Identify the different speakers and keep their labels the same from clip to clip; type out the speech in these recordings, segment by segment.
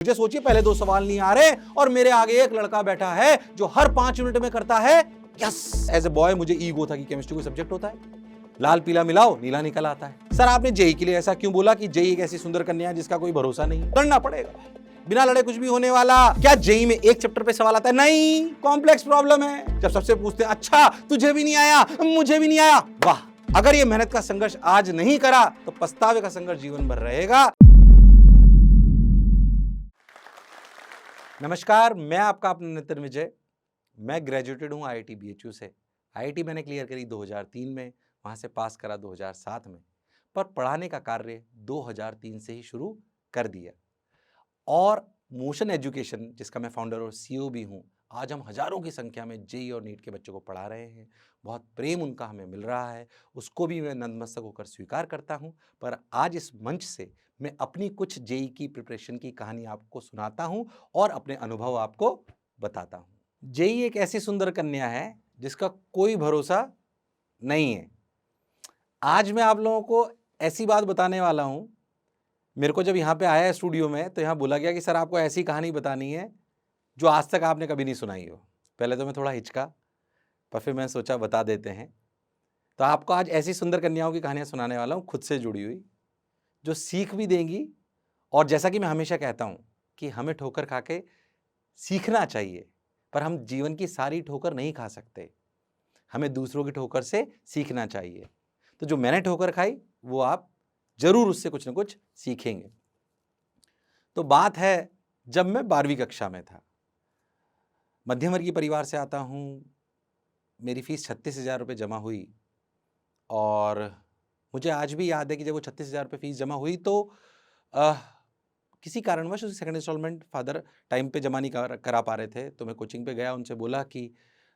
Speaker 1: मुझे सोचिए, पहले 2 सवाल नहीं आ रहे और मेरे आगे एक लड़का बैठा है जो हर 5 मिनट में करता है यस। एज ए बॉय मुझे ईगो था कि केमिस्ट्री कोई सब्जेक्ट होता है, लाल पीला मिलाओ नीला निकल आता है। सर आपने जेई के लिए ऐसा क्यों बोला कि जेई एक ऐसी सुंदर कन्या है जिसका कोई भरोसा नहीं? करना पड़ेगा, बिना लड़े कुछ भी होने वाला। क्या जेई में एक चैप्टर पे सवाल आता है? नहीं, कॉम्प्लेक्स प्रॉब्लम है। जब सबसे पूछते हैं अच्छा तुझे भी नहीं आया, मुझे भी नहीं आया, वाह। अगर ये मेहनत का संघर्ष आज नहीं करा तो पछतावे का संघर्ष जीवन भर रहेगा। नमस्कार, मैं आपका अपना नितिन विजय। मैं ग्रेजुएटेड हूँ आईआईटी बीएचयू से। आईआईटी मैंने क्लियर करी 2003 में, वहाँ से पास करा 2007 में, पर पढ़ाने का कार्य 2003 से ही शुरू कर दिया। और मोशन एजुकेशन, जिसका मैं फाउंडर और सीईओ भी हूँ, आज हम हजारों की संख्या में जेई और नीट के बच्चों को पढ़ा रहे हैं। बहुत प्रेम उनका हमें मिल रहा है, उसको भी मैं नतमस्तक होकर स्वीकार करता हूँ। पर आज इस मंच से मैं अपनी कुछ जेई की प्रिपरेशन की कहानी आपको सुनाता हूँ और अपने अनुभव आपको बताता हूँ। जेई एक ऐसी सुंदर कन्या है जिसका कोई भरोसा नहीं है। आज मैं आप लोगों को ऐसी बात बताने वाला हूँ। मेरे को जब यहाँ पे आया स्टूडियो में तो यहाँ बोला गया कि सर आपको ऐसी कहानी बतानी है जो आज तक आपने कभी नहीं सुनाई हो। पहले तो मैं थोड़ा हिचका, पर फिर मैं सोचा बता देते हैं। तो आपको आज ऐसी सुंदर कन्याओं की कहानियां सुनाने वाला हूं, खुद से जुड़ी हुई, जो सीख भी देंगी। और जैसा कि मैं हमेशा कहता हूं कि हमें ठोकर खा के सीखना चाहिए, पर हम जीवन की सारी ठोकर नहीं खा सकते। हमें दूसरों की ठोकर से सीखना चाहिए। तो जो मैंने ठोकर खाई वो आप जरूर उससे कुछ ना कुछ सीखेंगे। तो बात है जब मैं 12वीं कक्षा में था। मध्यम वर्गीय परिवार से आता हूँ। मेरी फीस 36,000 रुपये जमा हुई और मुझे आज भी याद है कि जब वो 36,000 रुपये फीस जमा हुई तो किसी कारणवश उसकी सेकंड इंस्टॉलमेंट फादर टाइम पे जमा नहीं करा पा रहे थे। तो मैं कोचिंग पे गया, उनसे बोला कि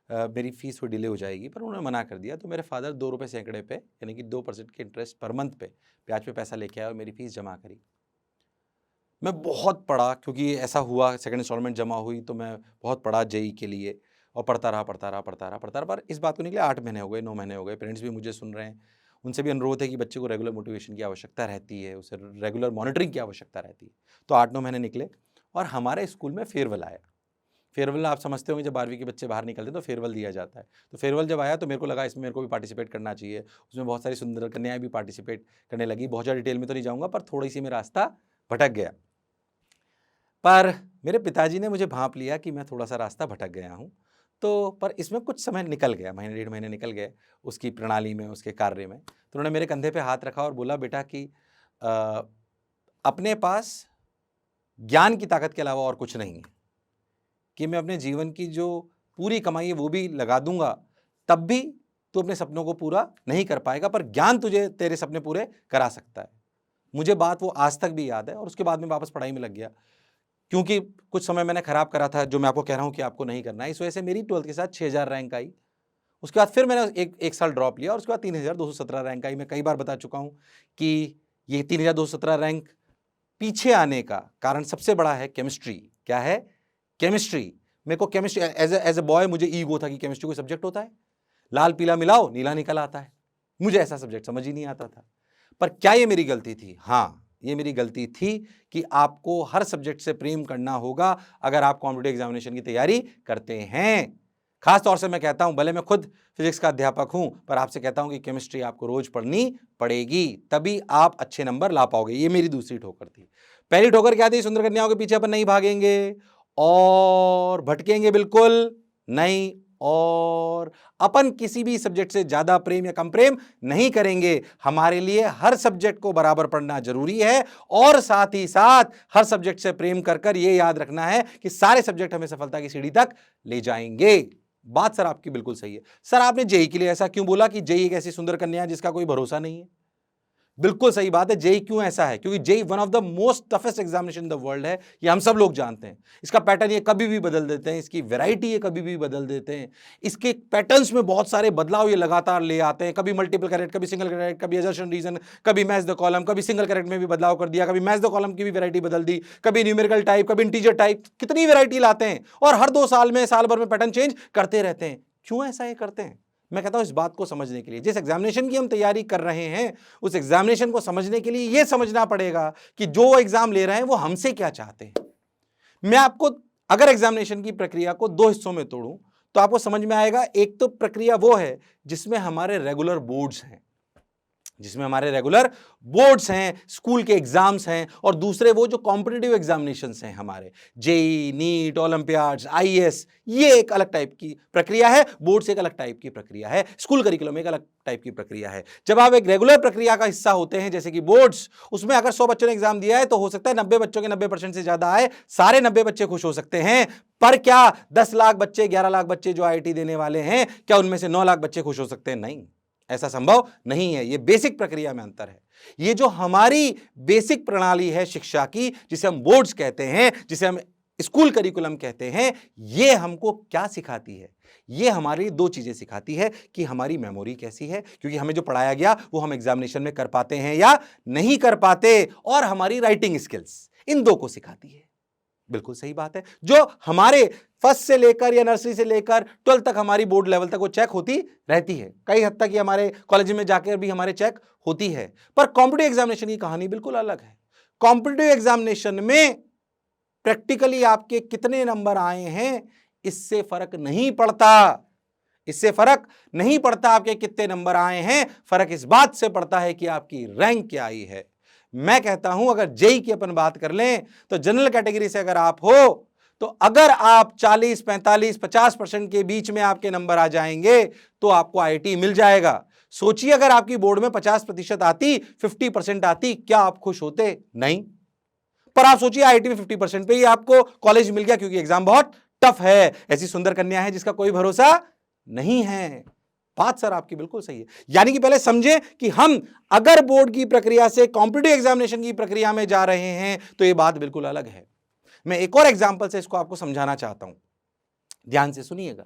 Speaker 1: मेरी फीस थोड़ी डिले हो जाएगी, पर उन्होंने मना कर दिया। तो मेरे फादर 2 रुपये सैकड़े पे, यानी कि 2% के इंटरेस्ट पर मंथ पे ब्याज पे पैसा लेके आए और मेरी फीस जमा करी। मैं बहुत पढ़ा, क्योंकि ऐसा हुआ सेकंड इंस्टॉलमेंट जमा हुई तो मैं बहुत पढ़ा जेई के लिए और पढ़ता रहा। पर इस बात को निकले 8 महीने हो गए, 9 महीने हो गए। पेरेंट्स भी मुझे सुन रहे हैं, उनसे भी अनुरोध है कि बच्चे को रेगुलर मोटिवेशन की आवश्यकता रहती है, उसे रेगुलर मॉनिटरिंग की आवश्यकता रहती है। तो 8-9 महीने निकले और हमारे स्कूल में फेयरवेल आया। फेयरवेल आप समझते होंगे, जब 12वीं के बच्चे बाहर निकलते हैं तो फेयरवेल दिया जाता है। तो फेयरवेल जब आया तो मेरे को लगा इसमें मेरे को भी पार्टिसिपेट करना चाहिए। उसमें बहुत सारी सुंदर कन्याएं भी पार्टिसिपेट करने लगी। बहुत ज़्यादा डिटेल में तो नहीं जाऊँगा, पर थोड़ी सी मेरा रास्ता भटक गया। पर मेरे पिताजी ने मुझे भांप लिया कि मैं थोड़ा सा रास्ता भटक गया हूँ। तो पर इसमें कुछ समय निकल गया, महीने 1.5 महीने निकल गए उसकी प्रणाली में, उसके कार्य में। तो उन्होंने मेरे कंधे पे हाथ रखा और बोला, बेटा कि अपने पास ज्ञान की ताकत के अलावा और कुछ नहीं है, कि मैं अपने जीवन की जो पूरी कमाई है वो भी लगा दूंगा, तब भी तू अपने सपनों को पूरा नहीं कर पाएगा, पर ज्ञान तुझे तेरे सपने पूरे करा सकता है। मुझे बात वो आज तक भी याद है। और उसके बाद में वापस पढ़ाई में लग गया, क्योंकि कुछ समय मैंने खराब करा था, जो मैं आपको कह रहा हूँ कि आपको नहीं करना है। इस वजह से मेरी 12th के साथ 6,000 रैंक आई। उसके बाद फिर मैंने एक साल ड्रॉप लिया और उसके बाद 3,217 रैंक आई। मैं कई बार बता चुका हूँ कि ये 3,217 रैंक पीछे आने का कारण सबसे बड़ा है केमिस्ट्री। क्या है? केमिस्ट्री। मेरे को केमिस्ट्री एज ए बॉय मुझे ईगो था कि केमिस्ट्री कोई सब्जेक्ट होता है, लाल पीला मिलाओ नीला निकल आता है। मुझे ऐसा सब्जेक्ट समझ ही नहीं आता था। पर क्या ये मेरी गलती थी? हाँ, ये मेरी गलती थी कि आपको हर सब्जेक्ट से प्रेम करना होगा अगर आप कॉम्पिटिटिव एग्जामिनेशन की तैयारी करते हैं। खास तौर से मैं कहता हूं, भले मैं खुद फिजिक्स का अध्यापक हूं, पर आपसे कहता हूं कि केमिस्ट्री आपको रोज पढ़नी पड़ेगी, तभी आप अच्छे नंबर ला पाओगे। ये मेरी दूसरी ठोकर थी। पहली ठोकर क्या थी? सुंदर कन्याओं के पीछे अपन नहीं भागेंगे और भटकेंगे बिल्कुल नहीं, और अपन किसी भी सब्जेक्ट से ज्यादा प्रेम या कम प्रेम नहीं करेंगे। हमारे लिए हर सब्जेक्ट को बराबर पढ़ना जरूरी है और साथ ही साथ हर सब्जेक्ट से प्रेम कर ये याद रखना है कि सारे सब्जेक्ट हमें सफलता की सीढ़ी तक ले जाएंगे। बात सर आपकी बिल्कुल सही है। सर आपने जेई के लिए ऐसा क्यों बोला कि जेई एक ऐसी सुंदर कन्या है जिसका कोई भरोसा नहीं है? बिल्कुल सही बात है। जेई क्यों ऐसा है? क्योंकि JEE one of the most toughest examination in the world है। ये हम सब लोग जानते हैं। इसका पैटर्न ये कभी भी बदल देते हैं, इसकी वैरायटी ये कभी भी बदल देते हैं, इसके पैटर्न्स में बहुत सारे बदलाव ये लगातार ले आते हैं। कभी मल्टीपल करेक्ट, कभी सिंगल करेक्ट, कभी असर्शन रीजन, कभी मैच द कॉलम, कभी सिंगल करेक्ट में भी बदलाव कर दिया, कभी मैच द कॉलम की भी वैरायटी बदल दी, कभी न्यूमेरिकल टाइप, कभी इंटीजर टाइप। कितनी वैरायटी लाते हैं और हर 2 साल में, साल भर में पैटर्न चेंज करते रहते हैं। क्यों ऐसा ये करते हैं? मैं कहता हूं इस बात को समझने के लिए, जिस एग्जामिनेशन की हम तैयारी कर रहे हैं, उस एग्जामिनेशन को समझने के लिए यह समझना पड़ेगा कि जो एग्जाम ले रहे हैं वो हमसे क्या चाहते हैं। मैं आपको अगर एग्जामिनेशन की प्रक्रिया को दो हिस्सों में तोड़ूं तो आपको समझ में आएगा। एक तो प्रक्रिया वो है जिसमें हमारे रेगुलर बोर्ड्स हैं, स्कूल के एग्जाम्स हैं, और दूसरे वो जो कॉम्पिटिटिव एग्जामिनेशंस हैं हमारे, जेई, नीट, ओलंपियाड्स, आईएएस, ये एक अलग टाइप की प्रक्रिया है, बोर्ड से एक अलग टाइप की प्रक्रिया है, स्कूल करिकुलम एक अलग टाइप की प्रक्रिया है। जब आप एक रेगुलर प्रक्रिया का हिस्सा होते हैं जैसे कि बोर्ड्स, उसमें अगर 100 बच्चों ने एग्जाम दिया है तो हो सकता है 90 बच्चों के 90% से ज्यादा आए, सारे 90 बच्चे खुश हो सकते हैं। पर क्या 10 लाख बच्चे, 11 लाख बच्चे जो आईआईटी देने वाले हैं, क्या उनमें से 9 लाख बच्चे खुश हो सकते हैं? नहीं, ऐसा संभव नहीं है। यह बेसिक प्रक्रिया में अंतर है। ये जो हमारी बेसिक प्रणाली है शिक्षा की, जिसे हम बोर्ड्स कहते हैं, जिसे हम स्कूल करिकुलम कहते हैं, ये हमको क्या सिखाती है? ये हमारी दो चीजें सिखाती है कि हमारी मेमोरी कैसी है, क्योंकि हमें जो पढ़ाया गया वो हम एग्जामिनेशन में कर पाते हैं या नहीं कर पाते, और हमारी राइटिंग स्किल्स, इन दो को सिखाती है। बिल्कुल सही बात है। जो हमारे फर्स्ट से लेकर या नर्सरी से लेकर 12th तक हमारी बोर्ड लेवल तक वो चेक होती रहती है, कई हद तक ये हमारे कॉलेज में जाकर भी हमारे चेक होती है। पर कॉम्पिटिटिव एग्जामिनेशन की कहानी बिल्कुल अलग है। कॉम्पिटिटिव एग्जामिनेशन में प्रैक्टिकली आपके कितने नंबर आए हैं इससे फर्क नहीं पड़ता। आपके कितने नंबर आए हैं, फर्क इस बात से पड़ता है कि आपकी रैंक क्या आई है। मैं कहता हूं अगर जेई की अपन बात कर लें तो जनरल कैटेगरी से अगर आप हो तो अगर आप 40, 45, 50% के बीच में आपके नंबर आ जाएंगे तो आपको आईआईटी मिल जाएगा। सोचिए अगर आपकी बोर्ड में 50% आती, 50% आती, क्या आप खुश होते? नहीं। पर आप सोचिए आईआईटी में 50% पे ही आपको कॉलेज मिल गया, क्योंकि एग्जाम बहुत टफ है, ऐसी सुंदर कन्या है जिसका कोई भरोसा नहीं है। बात सर आपकी बिल्कुल सही है। यानी कि पहले समझे कि हम अगर बोर्ड की प्रक्रिया से कॉम्पिटिटिव एग्जामिनेशन की प्रक्रिया में जा रहे हैं तो यह बात बिल्कुल अलग है। मैं एक और एग्जांपल से इसको आपको समझाना चाहता हूं, ध्यान से सुनिएगा।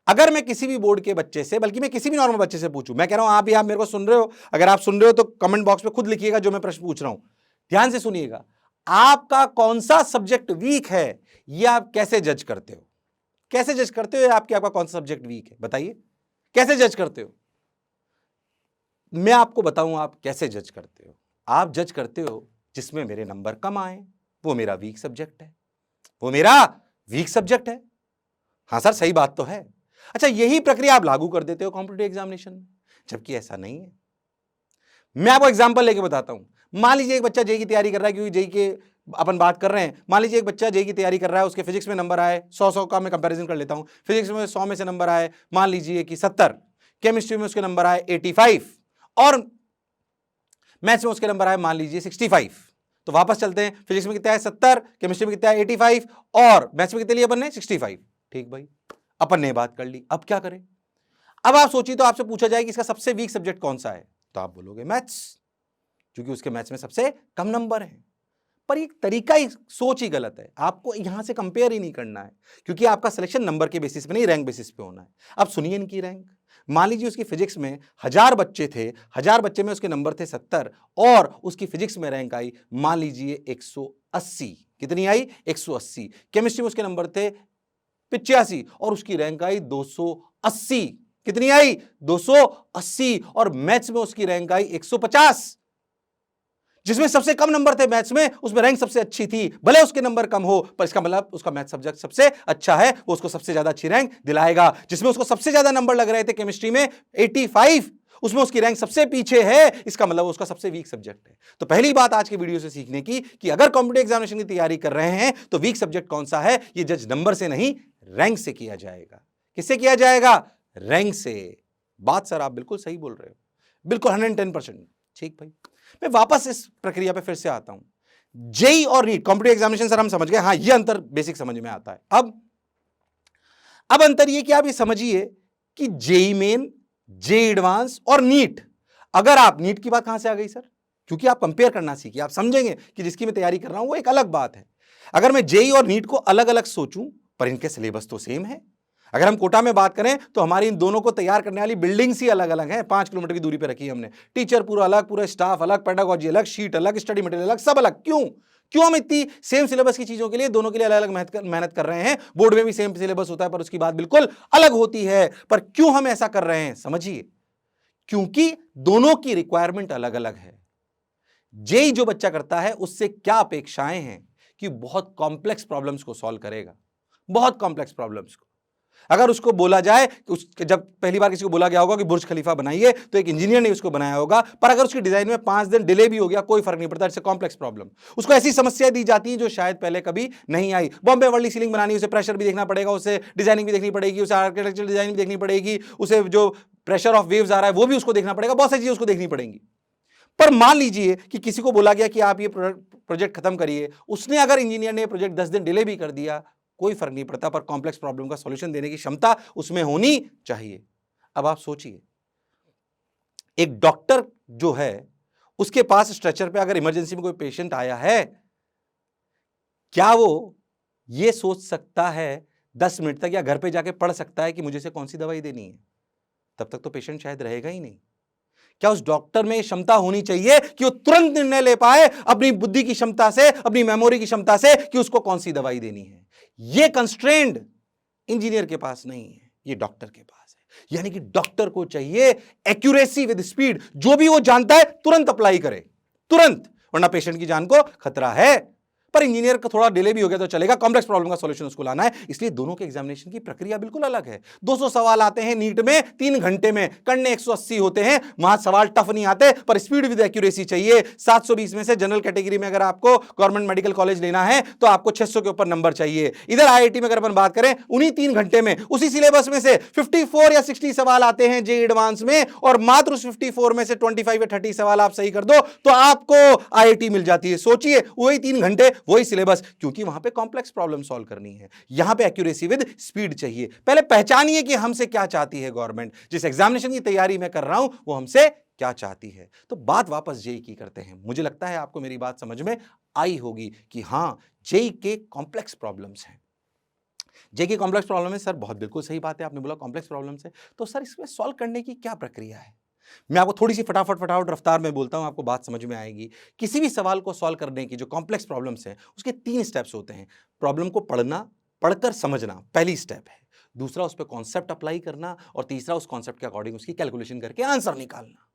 Speaker 1: अगर मैं किसी भी बोर्ड के बच्चे से, बल्कि मैं किसी भी नॉर्मल बच्चे से पूछूं, मैं कह रहा हूं आप मेरे को सुन रहे हो, अगर आप सुन रहे हो तो कमेंट बॉक्स में खुद लिखिएगा जो मैं प्रश्न पूछ रहा हूं। ध्यान से सुनिएगा, आपका कौन सा सब्जेक्ट वीक है यह आप कैसे जज करते हो? कैसे जज करते हो आपका कौन सा सब्जेक्ट वीक है? बताइए, कैसे जज करते हो? मैं आपको बताऊं आप कैसे जज करते हो। आप जज करते हो जिसमें मेरे नंबर कम आए, वो मेरा वीक सब्जेक्ट है। हां सर, सही बात तो है। अच्छा, यही प्रक्रिया आप लागू कर देते हो कॉम्पिटिटिव एग्जामिनेशन में, जबकि ऐसा नहीं है। मैं आपको एग्जांपल लेके बताता हूं। मान लीजिए एक बच्चा जेई की तैयारी कर रहा है, क्योंकि जेई के अपन बात कर रहे हैं। मान लीजिए एक बच्चा जेई की तैयारी कर रहा है, उसके फिजिक्स में नंबर आए 100 का, मैं कंपैरिजन कर लेता हूं। फिजिक्स में 100 में से नंबर आए मान लीजिए कि 70, केमिस्ट्री में उसके नंबर आए 85, और मैथ्स में उसके नंबर आए मान लीजिए 65। तो वापस चलते हैं, फिजिक्स में कितना है 70, केमिस्ट्री में कितना है 85, और मैथ्स में कितने लिए अपन ने 65। ठीक भाई, अपन ने बात कर ली, अब क्या करें? अब आप सोचिए, तो आपसे पूछा जाए कि इसका सबसे वीक सब्जेक्ट कौन सा है, तो आप बोलोगे मैथ्स, क्योंकि उसके मैथ्स में सबसे कम नंबर हैं। पर एक तरीका ही, सोच ही गलत है। आपको यहां से कंपेयर ही नहीं करना है, क्योंकि आपका सिलेक्शन नंबर के बेसिस पे नहीं, रैंक बेसिस पे होना है। अब सुनिए इनकी रैंक। मान लीजिए उसकी फिजिक्स में 1000 बच्चे थे, 1000 बच्चे में उसके नंबर थे 70, और उसकी फिजिक्स में रैंक आई मान लीजिए 180। कितनी आई? 180। केमिस्ट्री में उसके नंबर थे 85 और उसकी रैंक आई 280। कितनी आई? 280। और मैथ्स में उसकी रैंक आई 150। जिसमें सबसे कम नंबर थे मैथ्स में, उसमें रैंक सबसे अच्छी थी। भले उसके नंबर कम हो, पर इसका मतलब उसका मैथ सब्जेक्ट सबसे अच्छा है, वो उसको सबसे ज्यादा अच्छी रैंक दिलाएगा। जिसमें उसको सबसे ज्यादा नंबर लग रहे थे केमिस्ट्री में 85, उसमें उसकी रैंक सबसे पीछे है, इसका मतलब उसका सबसे वीक सब्जेक्ट है। तो पहली बात आज के वीडियो से सीखने की कि अगर कॉम्पिटिटिव एग्जामिनेशन की तैयारी कर रहे हैं तो वीक सब्जेक्ट कौन सा है, ये जज नंबर से नहीं, रैंक से किया जाएगा। किससे किया जाएगा? रैंक से। बात सर आप बिल्कुल सही बोल रहे हो, बिल्कुल 110%। ठीक भाई, मैं वापस इस प्रक्रिया पे फिर से आता हूं। जेई और नीट कॉम्पिटिटिव एग्जामिनेशन सर हम समझ गए, हां ये अंतर बेसिक समझ में आता है। अब अंतर ये कि आप ये समझिए कि जेई मेन, जेई एडवांस और नीट, अगर आप नीट की बात कहां से आ गई सर? क्योंकि आप कंपेयर करना सीखिए, आप समझेंगे कि जिसकी मैं तैयारी कर रहा हूं वो एक अलग बात है। अगर मैं जेई और नीट को अलग अलग सोचूं, पर इनके सिलेबस तो सेम है। अगर हम कोटा में बात करें तो हमारी इन दोनों को तैयार करने वाली बिल्डिंग्स ही अलग अलग हैं, 5 किलोमीटर की दूरी पर रखी है हमने। टीचर पूरा अलग, पूरा स्टाफ अलग, पेडागोजी अलग, शीट अलग, स्टडी मटेरियल अलग, सब अलग। क्यों हम इतनी सेम सिलेबस की चीजों के लिए दोनों के लिए अलग अलग मेहनत कर रहे हैं? बोर्ड में भी सेम सिलेबस होता है पर उसकी बात बिल्कुल अलग होती है। पर क्यों हम ऐसा कर रहे हैं समझिए, क्योंकि दोनों की रिक्वायरमेंट अलग अलग है। जेई जो बच्चा करता है उससे क्या अपेक्षाएं हैं, कि बहुत कॉम्प्लेक्स प्रॉब्लम्स को सॉल्व करेगा, बहुत कॉम्प्लेक्स प्रॉब्लम्स को। अगर उसको बोला जाए कि जब पहली बार किसी को बोला गया होगा कि बुर्ज खलीफा बनाइए, तो एक इंजीनियर ने उसको बनाया होगा, पर अगर उसकी डिजाइन में 5 दिन डिले भी हो गया कोई फर्क नहीं पड़ता, इट्स अ कॉम्प्लेक्स प्रॉब्लम। उसको ऐसी समस्या दी जाती है जो शायद पहले कभी नहीं आई। बॉम्बे वर्ली सीलिंग बनानी, उसे प्रेशर भी देखना पड़ेगा, उसे डिजाइनिंग भी देखनी पड़ेगी, उसे आर्किटेक्चरल डिजाइन भी देखनी पड़ेगी, उसे जो प्रेशर ऑफ वेव्स आ रहा है वो भी उसको देखना पड़ेगा, बहुत सारी चीजें उसको देखनी पड़ेंगी। पर मान लीजिए कि किसी को बोला गया कि आप ये प्रोजेक्ट खत्म करिए, उसने अगर इंजीनियर ने प्रोजेक्ट 10 दिन डिले भी कर दिया, कोई फर्क नहीं पड़ता, पर कॉम्प्लेक्स प्रॉब्लम का सॉल्यूशन देने की क्षमता उसमें होनी चाहिए। अब आप सोचिए, एक डॉक्टर जो है उसके पास स्ट्रेचर पे अगर इमरजेंसी में कोई पेशेंट आया है, क्या वो ये सोच सकता है 10 मिनट तक या घर पे जाके पढ़ सकता है कि मुझे से कौन सी दवाई देनी है? तब तक तो पेशेंट शायद रहेगा ही नहीं। क्या उस डॉक्टर में क्षमता होनी चाहिए कि वो तुरंत निर्णय ले पाए अपनी बुद्धि की क्षमता से, अपनी मेमोरी की क्षमता से, कि उसको कौन सी दवाई देनी है? ये कंस्ट्रेंड इंजीनियर के पास नहीं है, ये डॉक्टर के पास है। यानी कि डॉक्टर को चाहिए एक्यूरेसी विद स्पीड, जो भी वो जानता है तुरंत अप्लाई करे, तुरंत, वरना पेशेंट की जान को खतरा है। पर इंजीनियर का थोड़ा डिले भी हो गया तो चलेगा, कॉम्प्लेक्स प्रॉब्लम का सॉल्यूशन उसको लाना है। इसलिए दोनों के एग्जामिनेशन की प्रक्रिया बिल्कुल अलग है। 200 सवाल आते हैं नीट में 3 घंटे में, करने 180 होते हैं, वहां सवाल टफ नहीं आते, पर स्पीड विद एक्यूरेसी चाहिए। 720 में से जनरल कैटेगरी में अगर आपको गवर्नमेंट मेडिकल कॉलेज लेना है तो आपको 600 के ऊपर नंबर चाहिए। इधर आईआईटी में अगर अपन बात करें, उन्हीं 3 घंटे में उसी सिलेबस में से 54 या 60 सवाल आते हैं जे एडवांस में, और मात्र उस 54 में से 25 या 30 सवाल आप सही कर दो तो आपको आईआईटी मिल जाती है। सोचिए, वही 3 घंटे, वही सिलेबस, क्योंकि वहां पे कॉम्प्लेक्स प्रॉब्लम सॉल्व करनी है, यहां पे एक्यूरेसी विद स्पीड चाहिए। पहले पहचानिए कि हमसे क्या चाहती है गवर्नमेंट, जिस एग्जामिनेशन की तैयारी मैं कर रहा हूं वो हमसे क्या चाहती है। तो बात वापस जेई की करते हैं। मुझे लगता है आपको मेरी बात समझ में आई होगी कि हां, जेई के कॉम्प्लेक्स प्रॉब्लम्स हैं। जेई की कॉम्प्लेक्स प्रॉब्लम है सर, बहुत बिल्कुल सही बात है, आपने बोला कॉम्प्लेक्स प्रॉब्लम्स है, तो सर इसमें सॉल्व करने की क्या प्रक्रिया है? मैं आपको थोड़ी सी फटाफट रफ्तार में बोलता हूं, आपको बात समझ में आएगी। किसी भी सवाल को सॉल्व करने की जो कॉम्प्लेक्स प्रॉब्लम्स हैं, उसके 3 स्टेप्स होते हैं। प्रॉब्लम को पढ़ना, पढ़कर समझना पहली स्टेप है, दूसरा उस पर कॉन्सेप्ट अप्लाई करना, और तीसरा उस कॉन्सेप्ट के अकॉर्डिंग उसकी कैलकुलेशन करके आंसर निकालना।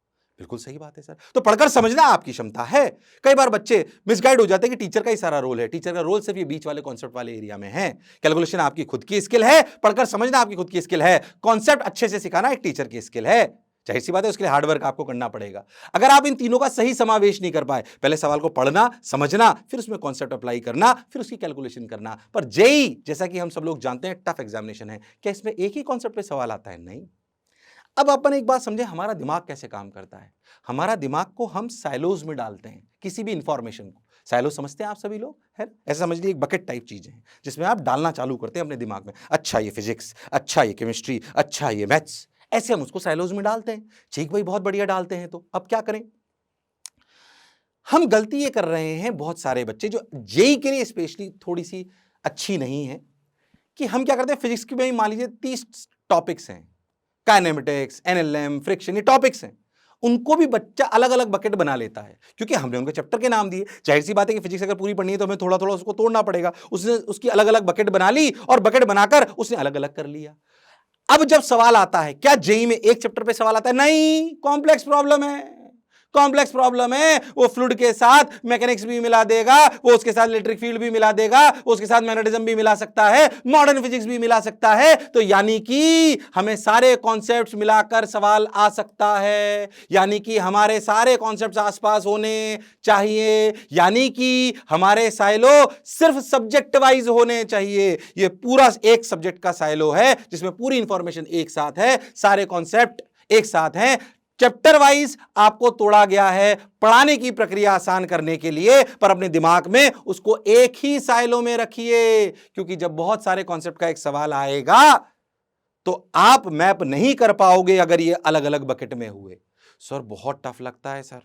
Speaker 1: बिल्कुल सही बात है सर। तो पढ़कर समझना आपकी क्षमता है। कई बार बच्चे मिसगाइड हो जाते हैं कि टीचर का ही सारा रोल है, टीचर का रोल सिर्फ ये बीच वाले कॉन्सेप्ट वाले एरिया में है। कैलकुलेशन आपकी खुद की स्किल है, पढ़कर समझना आपकी खुद की स्किल है, कॉन्सेप्ट अच्छे से सिखाना एक टीचर की स्किल है। जाहिर सी बात है, उसके लिए हार्डवर्क आपको करना पड़ेगा। अगर आप इन तीनों का सही समावेश नहीं कर पाए, पहले सवाल को पढ़ना, समझना, फिर उसमें कॉन्सेप्ट अप्लाई करना, फिर उसकी कैलकुलेशन करना। पर जेई, जैसा कि हम सब लोग जानते हैं, टफ एग्जामिनेशन है। क्या इसमें एक ही कॉन्सेप्ट पे सवाल आता है? नहीं। अब अपन एक बात समझे, हमारा दिमाग कैसे काम करता है। हमारा दिमाग को हम साइलोज में डालते हैं, किसी भी इंफॉर्मेशन को। साइलो समझते हैं आप सभी लोग, है? ऐसा समझ लीजिए, एक बकेट टाइप चीजें हैं जिसमें आप डालना चालू करते हैं अपने दिमाग में। अच्छा ये फिजिक्स, अच्छा ये केमिस्ट्री, अच्छा ये मैथ्स, ऐसे हम उसको साइलोज में डालते हैं। ठीक भाई, बहुत बढ़िया डालते हैं। तो अब क्या करें? हम गलती ये कर रहे हैं, बहुत सारे बच्चे जो जेई के लिए स्पेशली थोड़ी सी अच्छी नहीं है, कि हम क्या करते हैं, फिजिक्स की में मान लीजिए 30 टॉपिक्स हैं, काइनेमेटिक्स, एनएलएम, फ्रिक्शन, ये टॉपिक्स हैं, उनको भी बच्चा अलग अलग बकेट बना लेता है, क्योंकि हमने उनको चैप्टर के नाम दिए। जाहिर सी बात है कि फिजिक्स अगर पूरी पढ़नी है तो हमें थोड़ा थोड़ा उसको तोड़ना पड़ेगा। उसने उसकी अलग अलग बकेट बना ली, और बकेट बनाकर उसने अलग अलग कर लिया। अब जब सवाल आता है, क्या जेई में एक चैप्टर पे सवाल आता है? नहीं, कॉम्प्लेक्स प्रॉब्लम है, कॉम्प्लेक्स प्रॉब्लम है। वो फ्लूइड के साथ मैकेनिक्स भी मिला देगा, वो उसके साथ इलेक्ट्रिक फील्ड भी मिला देगा, उसके साथ मैग्नेटिज्म भी मिला सकता है, मॉडर्न फिजिक्स भी मिला सकता है। तो यानी कि हमें सारे कॉन्सेप्ट्स मिलाकर सवाल आ सकता है, यानी कि हमारे सारे कॉन्सेप्ट्स आसपास होने चाहिए, यानी कि हमारे साइलो सिर्फ सब्जेक्ट वाइज होने चाहिए। ये पूरा एक सब्जेक्ट का साइलो है जिसमें पूरी इंफॉर्मेशन एक साथ है, सारे कॉन्सेप्ट एक साथ हैं। चैप्टर वाइज आपको तोड़ा गया है पढ़ाने की प्रक्रिया आसान करने के लिए, पर अपने दिमाग में उसको एक ही साइलो में रखिए, क्योंकि जब बहुत सारे कॉन्सेप्ट का एक सवाल आएगा तो आप मैप नहीं कर पाओगे अगर ये अलग अलग बकेट में हुए। सर बहुत टफ लगता है सर,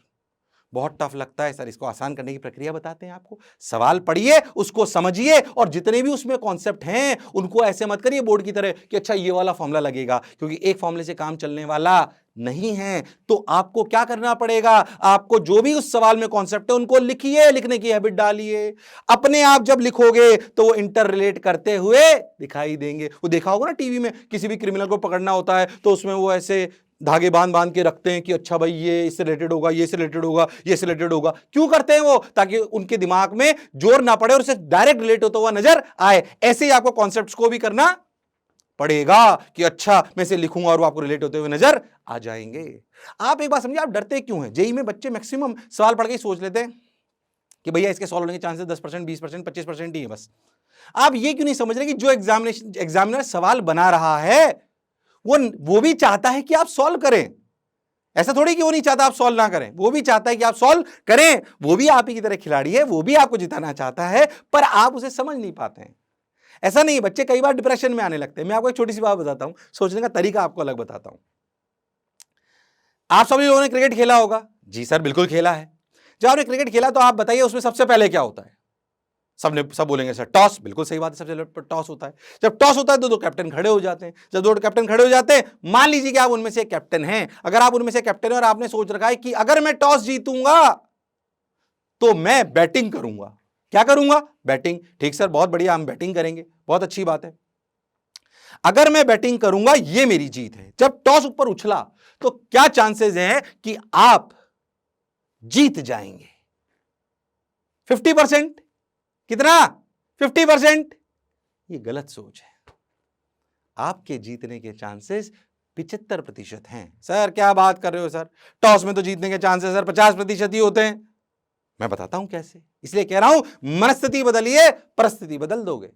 Speaker 1: बहुत टफ लगता है सर। इसको आसान करने की प्रक्रिया बताते हैं आपको। सवाल पढ़िए, उसको समझिए, और जितने भी उसमें कॉन्सेप्ट हैं उनको ऐसे मत करिए बोर्ड की तरह कि अच्छा ये वाला फॉर्मूला लगेगा, क्योंकि एक फॉर्मूले से काम चलने वाला नहीं है। तो आपको क्या करना पड़ेगा, आपको जो भी उस सवाल में कॉन्सेप्ट है उनको लिखिए, लिखने की हैबिट डालिए। अपने आप जब लिखोगे तो वो इंटर रिलेट करते हुए दिखाई देंगे। वो देखा होगा ना टीवी में, किसी भी क्रिमिनल को पकड़ना होता है तो उसमें वो ऐसे धागे बांध बांध के रखते हैं कि अच्छा भाई ये इससे रिलेटेड होगा, ये इससे रिलेटेड होगा, ये इससे रिलेटेड होगा। क्यों करते हैं वो? ताकि उनके दिमाग में जोर ना पड़े और उससे डायरेक्ट रिलेट होता हुआ नजर आए। ऐसे ही आपको कॉन्सेप्ट्स को भी करना पड़ेगा कि अच्छा मैं इसे लिखूंगा और वो आपको रिलेट होते हुए नजर आ जाएंगे। आप एक बात समझिए, आप डरते क्यों हैं? जेईई में बच्चे मैक्सिमम सवाल पढ़ के सोच लेते हैं कि भैया इसके सॉल्व होने के चांसेस 10%, 20%, 25% ही है बस। आप ये क्यों नहीं समझ रहे कि जो एग्जामिनर सवाल बना रहा है वो भी चाहता है कि आप सॉल्व करें। ऐसा थोड़ी कि वो नहीं चाहता आप सॉल्व ना करें, वो भी चाहता है कि आप सॉल्व करें। वो भी आप ही की तरह खिलाड़ी है, वो भी आपको जिताना चाहता है, पर आप उसे समझ नहीं पाते हैं। ऐसा नहीं, बच्चे कई बार डिप्रेशन में आने लगते हैं। मैं आपको एक छोटी सी बात बताता हूं, सोचने का तरीका आपको अलग बताता हूं। आप सभी लोगों ने क्रिकेट खेला होगा। जी सर बिल्कुल खेला है। जब आपने क्रिकेट खेला तो आप बताइए उसमें सबसे पहले क्या होता है? सब बोलेंगे सर टॉस। बिल्कुल सही बात है, सबसे पहले टॉस होता है। जब टॉस होता है तो दो कैप्टन खड़े हो जाते हैं। जब दो कैप्टन खड़े हो जाते हैं, मान लीजिए कि आप उनमें से कैप्टन हैं। अगर आप उनमें से कैप्टन हैं और आपने सोच रखा है कि अगर मैं टॉस जीतूंगा तो मैं बैटिंग करूंगा। क्या करूंगा? बैटिंग। ठीक सर, बहुत बढ़िया, हम बैटिंग करेंगे, बहुत अच्छी बात है। अगर मैं बैटिंग करूंगा ये मेरी जीत है। जब टॉस ऊपर उछला तो क्या चांसेस हैं कि आप जीत जाएंगे? 50%। कितना? 50%। ये गलत सोच है। आपके जीतने के चांसेस 75% हैं। सर क्या बात कर रहे हो सर, टॉस में तो जीतने के चांसेस सर 50% ही होते हैं। मैं बताता हूं कैसे। इसलिए कह रहा हूं मनस्थिति बदलिए, परिस्थिति बदल दोगे।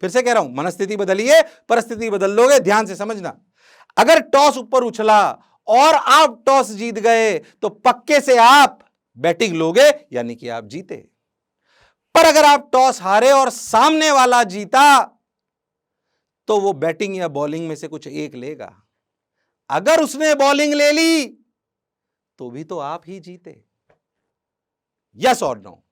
Speaker 1: फिर से कह रहा हूं, मनस्थिति बदलिए, परिस्थिति बदल दोगे। ध्यान से समझना, अगर टॉस ऊपर उछला और आप टॉस जीत गए तो पक्के से आप बैटिंग लोगे, यानी कि आप जीते। पर अगर आप टॉस हारे और सामने वाला जीता तो वो बैटिंग या बॉलिंग में से कुछ एक लेगा। अगर उसने बॉलिंग ले ली तो भी तो आप ही जीते। यस और नो?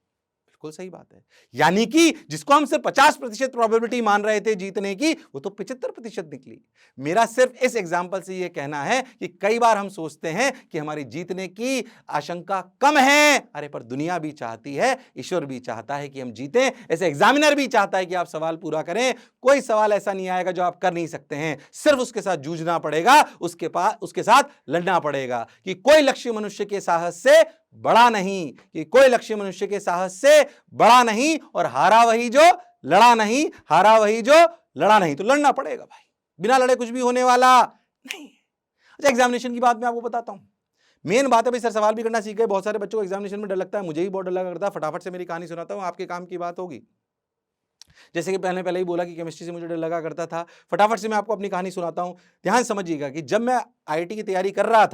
Speaker 1: बिल्कुल सही बात है। यानी कि जिसको हम सिर्फ 50% प्रोबेबिलिटी मान रहे थे जीतने की, वो तो 75% निकली। मेरा सिर्फ इस एग्जांपल से यह कहना है कि कई बार हम सोचते हैं कि हमारी जीतने की आशंका कम है। अरे पर दुनिया भी चाहती है, ईश्वर भी चाहता है कि हम जीतें। ऐसे एग्जामिनर भी चाहता है कि आप सवाल पूरा करें। कोई सवाल ऐसा नहीं आएगा जो आप कर नहीं सकते हैं। सिर्फ उसके साथ जूझना पड़ेगा, उसके साथ लड़ना पड़ेगा। कि कोई लक्ष्य मनुष्य के साहस से बड़ा नहीं, कि कोई लक्ष्य मनुष्य के साहस से बड़ा नहीं, और हारा वही जो लड़ा नहीं, हारा वही जो लड़ा नहीं। तो लड़ना पड़ेगा भाई, बिना लड़े कुछ भी होने वाला नहीं। अच्छा, एग्जामिनेशन की बात मैं आपको बताता हूं। मेन बात है भाई, सर सवाल भी करना सीख गए। बहुत सारे बच्चों को एग्जामिनेशन में डर लगता है, मुझे भी बहुत डर लगा करता है। फटाफट से मेरी कहानी सुनाता हूं, आपके काम की बात होगी। जैसे कि पहले ही बोला कि केमिस्ट्री से मुझे डर लगा करता था। फटाफट से मैं आपको अपनी कहानी सुनाता हूं। ध्यान समझिएगा कि जब मैं आईआईटी की तैयारी कर रहा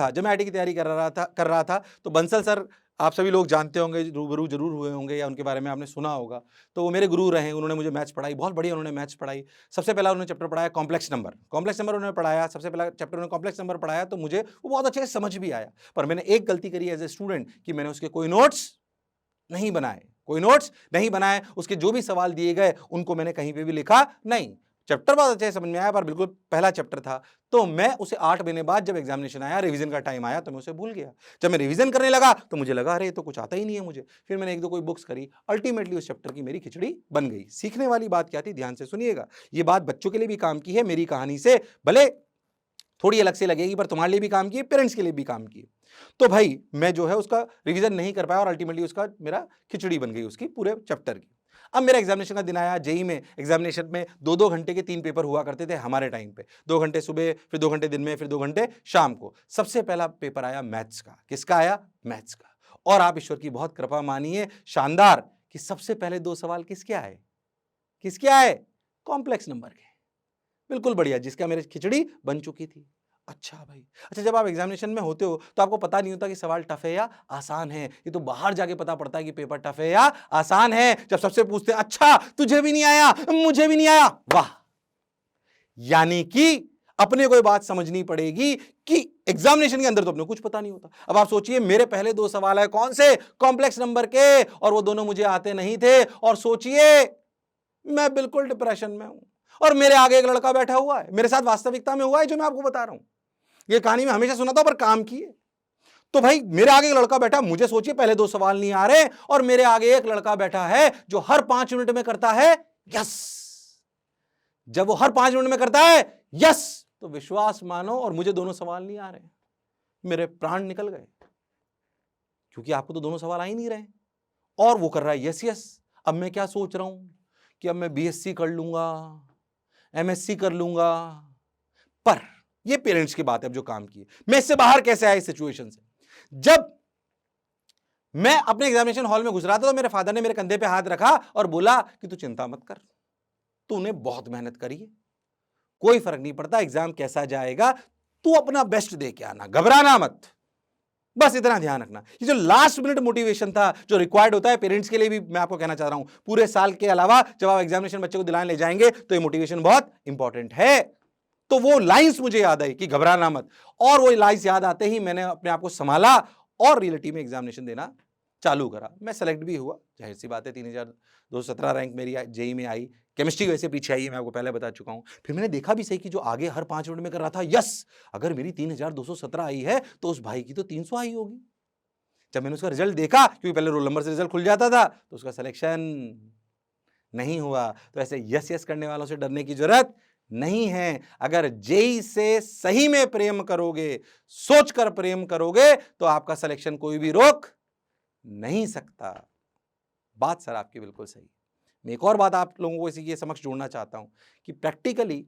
Speaker 1: था तो बंसल सर, आप सभी लोग जानते होंगे, रूबरू जरूर हुए होंगे या उनके बारे में आपने सुना होगा। तो वो मेरे गुरु रहे, उन्होंने मुझे मैथ्स पढ़ाई, बहुत बढ़िया उन्होंने मैथ्स पढ़ाई। सबसे पहला उन्होंने चैप्टर पढ़ाया कॉम्प्लेक्स नंबर उन्होंने पढ़ाया। सबसे पहला चैप्टर उन्होंने कॉम्प्लेक्स नंबर पढ़ाया तो मुझे वो बहुत अच्छे से समझ भी आया। पर मैंने एक गलती करी एज ए स्टूडेंट कि मैंने उसके कोई नोट्स नहीं बनाए। उसके जो भी सवाल दिए गए उनको मैंने कहीं पे भी लिखा नहीं। चैप्टर बहुत अच्छे समझ में आया, पर बिल्कुल पहला चैप्टर था। तो मैं उसे 8 महीने बाद जब एग्जामिनेशन आया, रिवीजन का टाइम आया, तो मैं उसे भूल गया। जब मैं रिवीजन करने लगा तो मुझे लगा अरे ये तो कुछ आता ही नहीं है मुझे। फिर मैंने एक दो कोई बुक्स करी, अल्टीमेटली उस चैप्टर की मेरी खिचड़ी बन गई। सीखने वाली बात क्या थी, ध्यान से सुनिएगा। ये बात बच्चों के लिए भी काम की है, मेरी कहानी से भले थोड़ी अलग से लगेगी, पर तुम्हारे लिए भी काम की, पेरेंट्स के लिए भी काम की। तो भाई मैं जो है उसका रिवीजन नहीं कर पाया और अल्टीमेटली उसका मेरा खिचड़ी बन गई उसकी पूरे चैप्टर की। अब मेरा एग्जामिनेशन का दिन आया। जेईई में एग्जामिनेशन में 2-2 घंटे के 3 पेपर हुआ करते थे हमारे टाइम पे। 2 घंटे सुबह, फिर 2 घंटे दिन में, फिर 2 घंटे शाम को। सबसे पहला पेपर आया मैथ्स का। किसका आया? मैथ्स का। और आप ईश्वर की बहुत कृपा मानिए, शानदार, कि सबसे पहले 2 सवाल किसके आए? कॉम्प्लेक्स नंबर के। बिल्कुल बढ़िया, जिसका मेरी खिचड़ी बन चुकी थी। अच्छा भाई, अच्छा जब आप एग्जामिनेशन में होते हो तो आपको पता नहीं होता कि सवाल टफ है या आसान है। ये तो बाहर जाके पता पड़ता है कि पेपर टफ है या आसान है। जब सबसे पूछते हैं अच्छा तुझे भी नहीं आया, मुझे भी नहीं आया, वाह। यानी कि अपने को बात समझनी पड़ेगी कि एग्जामिनेशन के अंदर तो अपने कुछ पता नहीं होता। अब आप सोचिए, मेरे पहले 2 सवाल है कौन से? कॉम्प्लेक्स नंबर के, और वो दोनों मुझे आते नहीं थे। और सोचिए मैं बिल्कुल डिप्रेशन में हूं और मेरे आगे एक लड़का बैठा हुआ है, मेरे साथ वास्तविकता में हुआ है जो मैं आपको बता रहा हूं। ये कहानी मैं हमेशा सुनाता हूं पर काम की है। तो भाई मेरे आगे एक लड़का बैठा, मुझे सोचिए पहले 2 सवाल नहीं आ रहे और मेरे आगे एक लड़का बैठा है जो हर 5 मिनट में करता है यस। जब वो हर 5 मिनट में करता है यस, तो विश्वास मानो, और मुझे दोनों सवाल नहीं आ रहे। मेरे प्राण निकल गए, क्योंकि आपको तो दोनों सवाल आ ही नहीं रहे। और वो कर रहा है यस यस। अब मैं क्या सोच रहा हूं कि अब मैं बीएससी कर लूंगा, एमएससी कर लूंगा, पर ये पेरेंट्स की बात है। अब जो काम किए, मैं इससे बाहर कैसे आया इस सिचुएशन से? जब मैं अपने एग्जामिनेशन हॉल में घुस रहा था तो मेरे फादर ने मेरे कंधे पे हाथ रखा और बोला कि तू चिंता मत कर, तूने बहुत मेहनत करी है, कोई फर्क नहीं पड़ता एग्जाम कैसा जाएगा, तू अपना बेस्ट दे के आना, घबराना मत, बस इतना ध्यान रखना। ये जो लास्ट मिनट मोटिवेशन था जो रिक्वायर्ड होता है पेरेंट्स के लिए भी, मैं आपको कहना चाह रहा हूं, पूरे साल के अलावा जब आप एग्जामिनेशन बच्चे को दिलाने ले जाएंगे तो ये मोटिवेशन बहुत इंपॉर्टेंट है। तो वो लाइंस मुझे याद आई कि घबराना मत, और वो लाइंस याद आते ही मैंने अपने आप को संभाला और रियलिटी में एग्जामिनेशन देना चालू करा। मैं सेलेक्ट भी हुआ, जाहिर सी बात है, 3217 रैंक मेरी जेईई में आई। केमिस्ट्री वैसे पीछे आई है, मैं आपको पहले बता चुका हूं। फिर मैंने देखा भी सही कि जो आगे हर 5 मिनट में कर रहा था, यस अगर मेरी 3217 आई है तो उस भाई की तो 300 आई होगी। जब मैंने उसका रिजल्ट देखा, क्योंकि पहले रोल नंबर से रिजल्ट खुल जाता था, तो उसका सिलेक्शन नहीं हुआ। तो ऐसे यस यस करने वालों से डरने की जरूरत नहीं है। अगर जेईई से सही में प्रेम करोगे, सोचकर प्रेम करोगे, तो आपका सिलेक्शन कोई भी रोक नहीं सकता। बात सर आपकी बिल्कुल सही। मैं एक और बात आप लोगों को इसी के समक्ष जोड़ना चाहता हूं कि प्रैक्टिकली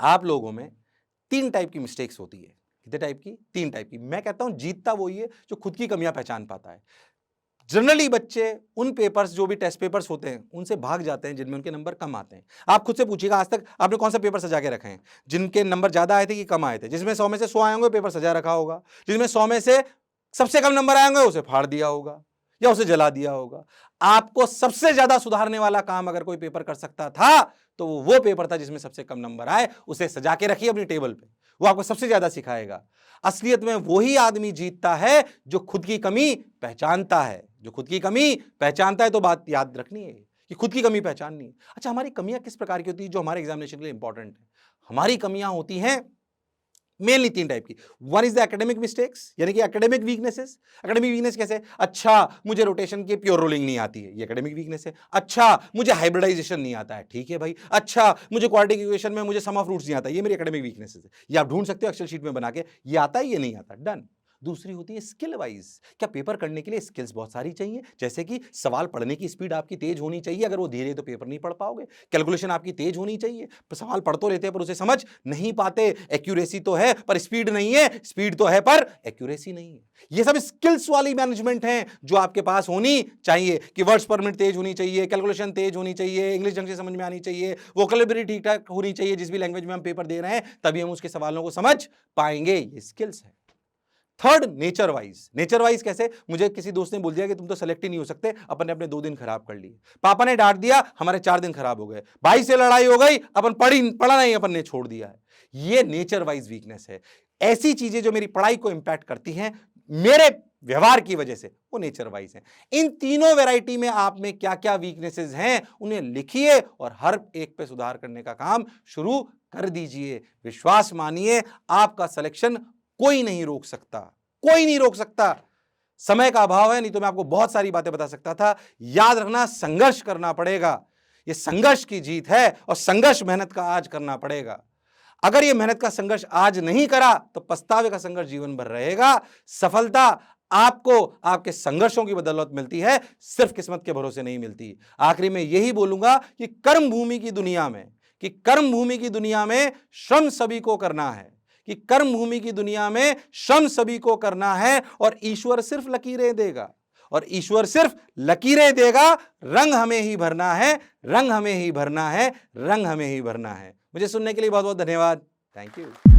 Speaker 1: आप लोगों में 3 टाइप की मिस्टेक्स होती है। कितने टाइप की? 3 टाइप की। मैं कहता हूं जीतता वही है जो खुद की कमियां पहचान पाता है। जनरली बच्चे उन पेपर्स, जो भी टेस्ट पेपर्स होते हैं, उनसे भाग जाते हैं जिनमें उनके नंबर कम आते हैं। आप खुद से पूछिएगा आज तक आपने कौन सा पेपर सजा के रखे हैं जिनके नंबर ज्यादा आए थे कि कम आए थे? जिसमें 100 में से 100 आए होंगे पेपर सजा रखा होगा, जिसमें 100 में से सबसे कम नंबर आए होंगे उसे फाड़ दिया होगा या उसे जला दिया होगा। आपको सबसे ज्यादा सुधारने वाला काम अगर कोई पेपर कर सकता था तो वो पेपर था जिसमें सबसे कम नंबर आए। उसे सजा के रखिए अपनी टेबल पे, वो आपको सबसे ज्यादा सिखाएगा। असलियत में वही आदमी जीतता है जो खुद की कमी पहचानता है। जो खुद की कमी पहचानता है, तो बात याद रखनी है कि खुद की कमी पहचाननी है। अच्छा, हमारी कमियां किस प्रकार की होती है जो हमारे एग्जामिनेशन के लिए इंपॉर्टेंट है? हमारी कमियां होती हैं मेनली 3 टाइप की। One is the academic mistakes, यानी कि एकेडमिक वीकनेसेस। एकेडमिक वीकनेस कैसे? अच्छा मुझे रोटेशन की प्योर रोलिंग नहीं आती है, ये एकेडमिक वीकनेस है। अच्छा मुझे हाइब्रिडाइजेशन नहीं आता है, ठीक है भाई। अच्छा मुझे क्वाड्रेटिक इक्वेशन में मुझे सम ऑफ रूट्स नहीं आता, ये मेरी एकेडमिक वीकनेस है। ये आप ढूंढ सकते हो एक्सेल शीट में बना के, ये आता है ये नहीं आता, डन। दूसरी होती है स्किल वाइज। क्या पेपर करने के लिए स्किल्स बहुत सारी चाहिए, जैसे कि सवाल पढ़ने की स्पीड आपकी तेज होनी चाहिए, अगर वो धीरे तो पेपर नहीं पढ़ पाओगे। कैलकुलेशन आपकी तेज होनी चाहिए, सवाल पढ़ तो लेते हैं पर उसे समझ नहीं पाते। एक्यूरेसी तो है पर स्पीड नहीं है, स्पीड तो है पर एक्यूरेसी नहीं है। ये सब स्किल्स वाली मैनेजमेंट है जो आपके पास होनी चाहिए कि वर्ड्स पर मिनट तेज होनी चाहिए, कैलकुलेशन तेज होनी चाहिए, इंग्लिश ढंग से समझ में आनी चाहिए, वोकैबुलरी ठीक ठाक होनी चाहिए जिस भी लैंग्वेज में हम पेपर दे रहे हैं, तभी हम उसके सवालों को समझ पाएंगे। ये स्किल्स है। Third, nature wise. Nature wise कैसे? मुझे किसी दोस्त ने बोल दिया कि तुम तो सेलेक्ट ही नहीं हो सकते, अपन ने अपने 2 दिन खराब कर लिए। पापा ने डांट दिया, हमारे 4 दिन खराब हो गए। भाई से लड़ाई हो गई, अपन पढ़ा नहीं, अपन ने छोड़ दिया है। ये नेचर वाइज वीकनेस है। ऐसी चीजें जो मेरी पढ़ाई को इंपैक्ट करती हैं मेरे व्यवहार की वजह से, वो नेचर वाइज है। इन तीनों वैरायटी में आप में क्या क्या वीकनेसेस हैं उन्हें लिखिए और हर एक पे सुधार करने का काम शुरू कर दीजिए। विश्वास मानिए, आपका सिलेक्शन कोई नहीं रोक सकता, कोई नहीं रोक सकता। समय का अभाव है, नहीं तो मैं आपको बहुत सारी बातें बता सकता था। याद रखना, संघर्ष करना पड़ेगा। ये संघर्ष की जीत है और संघर्ष मेहनत का आज करना पड़ेगा। अगर ये मेहनत का संघर्ष आज नहीं करा तो पछतावे का संघर्ष जीवन भर रहेगा। सफलता आपको आपके संघर्षों की बदौलत मिलती है, सिर्फ किस्मत के भरोसे नहीं मिलती। आखिरी में यही बोलूंगा कि कर्म भूमि की दुनिया में श्रम सभी को करना है, कि कर्म भूमि की दुनिया में श्रम सभी को करना है और ईश्वर सिर्फ लकीरें देगा, और ईश्वर सिर्फ लकीरें देगा। रंग हमें ही भरना है, रंग हमें ही भरना है, रंग हमें ही भरना है। मुझे सुनने के लिए बहुत बहुत धन्यवाद। Thank you.